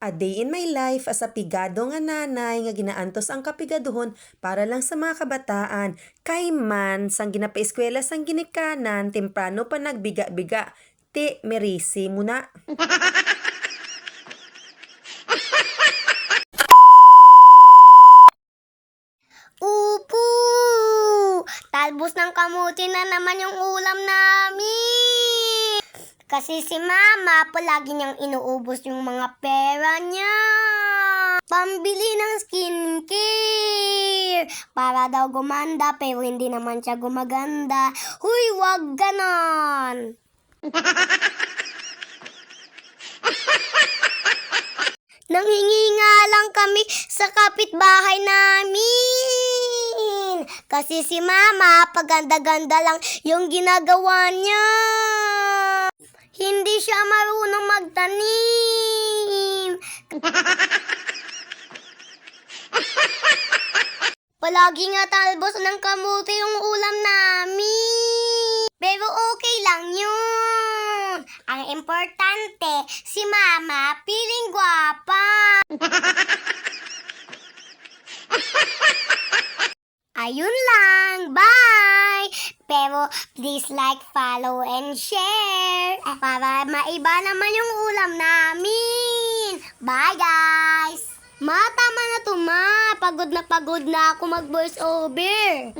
A day in my life as a pigado nga nanay nga ginaantos ang kapigaduhon para lang sa mga kabataan. Kay man, sang ginapaeskwela sang ginikanan, temprano pa nagbiga-biga. Ti, merisi muna. Upo! Talbos ng kamuti na naman yung ulam namin. Kasi si Mama, palagi niyang inuubos yung mga pera niya. Pambili ng skincare. Para daw gumanda, pero hindi naman siya gumaganda. Huy, wag ganon. Nanghingi nga lang kami sa kapitbahay namin. Kasi si Mama, paganda-ganda lang yung ginagawa niya. Hindi siya marunong magtanim. Palagi nga talbos ng kamuti yung ulam namin. Pero okay lang yun. Ang importante, si Mama piling gwapa. Ayun lang. Bye! Pero please like, follow, and share. Para maiba naman yung ulam namin. Bye, guys! Ma, tama na to, Ma. Pagod na ako mag-voice over.